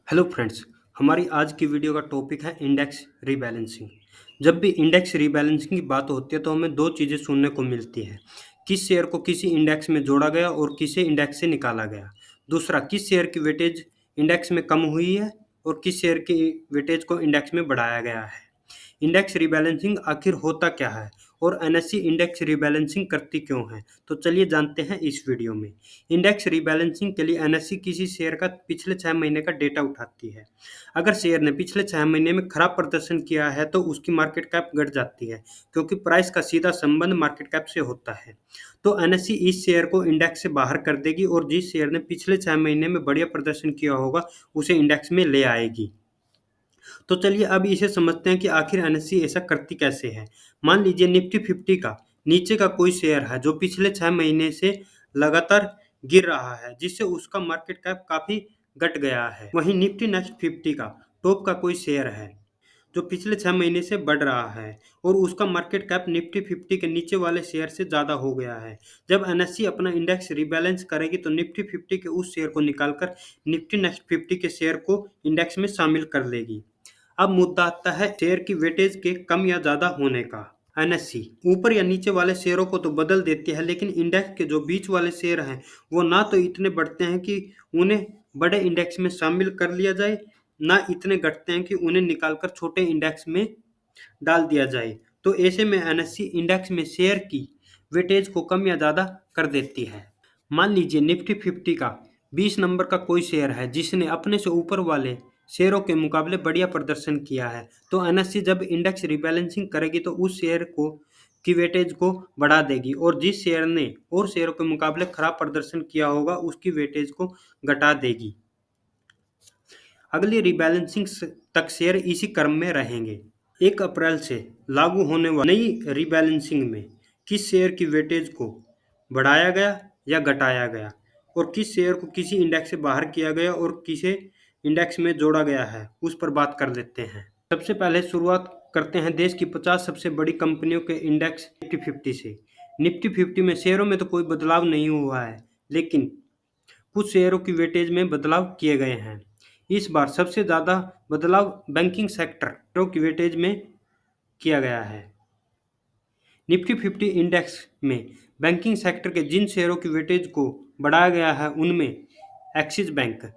Hello friends. हमारी आज की वीडियो का टॉपिक है इंडेक्स रीबैलेंसिंग। जब भी इंडेक्स रीबैलेंसिंग की बात होती है तो हमें दो चीज़ें सुनने को मिलती है। किस शेयर को किसी इंडेक्स में जोड़ा गया और किसे इंडेक्स से निकाला गया। दूसरा, किस शेयर की वेटेज इंडेक्स में कम हुई है और किस शेयर की वेटेज को इंडेक्स में बढ़ाया गया है। इंडेक्स रीबैलेंसिंग आखिर होता क्या है और एनएससी इंडेक्स रीबैलेंसिंग करती क्यों है, तो चलिए जानते हैं इस वीडियो में। इंडेक्स रीबैलेंसिंग के लिए एनएससी किसी शेयर का पिछले 6 महीने का डेटा उठाती है। अगर शेयर ने पिछले 6 महीने में खराब प्रदर्शन किया है तो उसकी मार्केट कैप घट जाती है, क्योंकि प्राइस का सीधा संबंध मार्केट कैप से होता है। तो एनएससी इस शेयर को इंडेक्स से बाहर कर देगी और जिस शेयर ने पिछले 6 महीने में बढ़िया प्रदर्शन किया होगा उसे इंडेक्स में ले आएगी। तो चलिए अब इसे समझते हैं कि आखिर एनएससी ऐसा करती कैसे है। मान लीजिए निफ्टी 50 का नीचे का कोई शेयर है जो पिछले 6 महीने से लगातार गिर रहा है, जिससे उसका मार्केट कैप काफ़ी घट गया है। वहीं निफ्टी नेक्स्ट 50 का टॉप का कोई शेयर है जो पिछले 6 महीने से बढ़ रहा है और उसका मार्केट कैप निफ्टी 50 के नीचे वाले शेयर से ज़्यादा हो गया है। जब एनएससी अपना इंडेक्स रीबैलेंस करेगी तो निफ्टी 50 के उस शेयर को निकालकर निफ्टी नेक्स्ट 50 के शेयर को इंडेक्स में शामिल कर लेगी। अब मुद्दा आता है शेयर की वेटेज के कम या ज़्यादा होने का। एनएससी ऊपर या नीचे वाले शेयरों को तो बदल देती है, लेकिन इंडेक्स के जो बीच वाले शेयर हैं वो ना तो इतने बढ़ते हैं कि उन्हें बड़े इंडेक्स में शामिल कर लिया जाए, ना इतने घटते हैं कि उन्हें निकालकर छोटे इंडेक्स में डाल दिया जाए। तो ऐसे में एनएससी इंडेक्स में शेयर की वेटेज को कम या ज़्यादा कर देती है। मान लीजिए निफ्टी 50 का 20 नंबर का कोई शेयर है जिसने अपने से ऊपर वाले शेयरों के मुकाबले बढ़िया प्रदर्शन किया है, तो एनएससी जब इंडेक्स रीबैलेंसिंग करेगी तो उस शेयर को की वेटेज को बढ़ा देगी और जिस शेयर ने और शेयरों के मुकाबले खराब प्रदर्शन किया होगा उसकी वेटेज को घटा देगी। अगली रीबैलेंसिंग तक शेयर इसी क्रम में रहेंगे। 1 अप्रैल से लागू होने वाली नई रीबैलेंसिंग में किस शेयर की वेटेज को बढ़ाया गया या घटाया गया और किस शेयर को किसी इंडेक्स से बाहर किया गया और किसे इंडेक्स में जोड़ा गया है, उस पर बात कर लेते हैं। सबसे पहले शुरुआत करते हैं देश की 50 सबसे बड़ी कंपनियों के इंडेक्स निफ्टी 50 से। निफ्टी 50 में शेयरों में तो कोई बदलाव नहीं हुआ है, लेकिन कुछ शेयरों की वेटेज में बदलाव किए गए हैं। इस बार सबसे ज़्यादा बदलाव बैंकिंग सेक्टर की वेटेज में किया गया है। निफ्टी 50 इंडेक्स में बैंकिंग सेक्टर के जिन शेयरों की वेटेज को बढ़ाया गया है उनमें एक्सिस बैंक,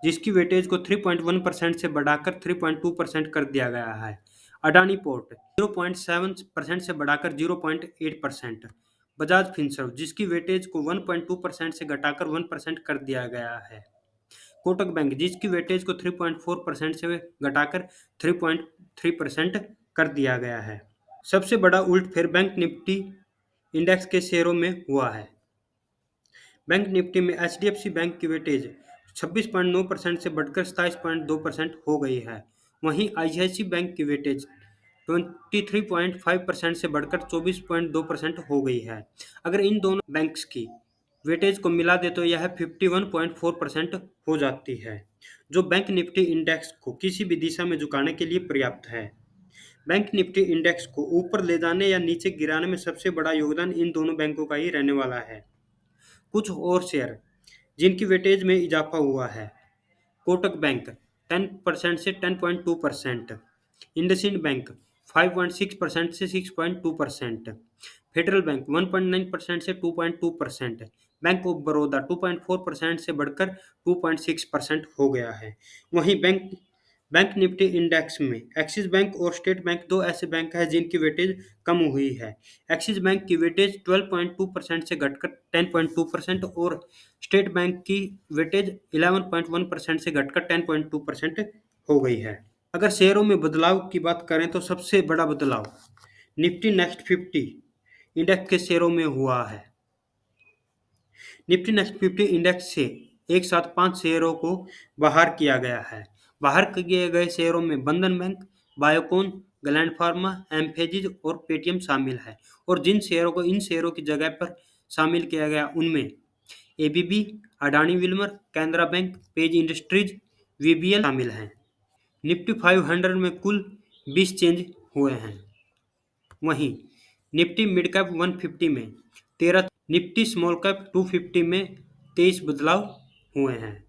जिसकी वेटेज को 3.1% से बढ़ाकर 3.2% कर दिया गया है। अडानी पोर्ट 0.7% से बढ़ाकर 0.8%। बजाज फिनसर्व, जिसकी वेटेज को 1.2% से घटाकर 1% कर दिया गया है। कोटक बैंक, जिसकी वेटेज को 3.4% से घटाकर 3.3% कर दिया गया है। सबसे बड़ा उलटफेर बैंक निफ्टी इंडेक्स के शेयरों में हुआ है। बैंक निफ्टी में एचडीएफसी बैंक की वेटेज 26.9% से बढ़कर 27.2% हो गई है। वहीं आईसीआईसी बैंक की वेटेज 23.5% से बढ़कर 24.2% हो गई है। अगर इन दोनों बैंक्स की वेटेज को मिला दे तो यह 51.4% हो जाती है, जो बैंक निफ्टी इंडेक्स को किसी भी दिशा में झुकाने के लिए पर्याप्त है। बैंक निफ्टी इंडेक्स को ऊपर ले जाने या नीचे गिराने में सबसे बड़ा योगदान इन दोनों बैंकों का ही रहने वाला है। कुछ और शेयर जिनकी वेटेज में इजाफा हुआ है। कोटक बैंक 10% से 10.2%, इंडसइंड बैंक 5.6% से 6.2%, फेडरल बैंक 1.9% से 2.2%, बैंक ऑफ बड़ौदा 2.4% से बढ़कर 2.6% हो गया है। वहीं बैंक बैंक निफ्टी इंडेक्स में एक्सिस बैंक और स्टेट बैंक दो ऐसे बैंक हैं जिनकी वेटेज कम हुई है। एक्सिस बैंक की वेटेज 12.2% से घटकर 10.2% और स्टेट बैंक की वेटेज 11.1% से घटकर 10.2% हो गई है। अगर शेयरों में बदलाव की बात करें तो सबसे बड़ा बदलाव निफ्टी नेक्स्ट 50 इंडेक्स के शेयरों में हुआ है। निफ्टी नेक्स्ट 50 इंडेक्स से एक साथ 5 शेयरों को बाहर किया गया है। बाहर किए गए शेयरों में बंधन bank, Biocon, gland pharma, emphasis और पेटीएम शामिल है। और जिन शेयरों को इन शेयरों की जगह पर शामिल किया गया उनमें ABB, Adani Wilmer, Canara bank, page industries, VBL शामिल हैं। निफ्टी 500 में कुल 20 चेंज हुए हैं। वहीं निफ्टी मिड कैप 150 में 13, निफ्टी स्मॉल कैप 250 में 23 बदलाव हुए हैं।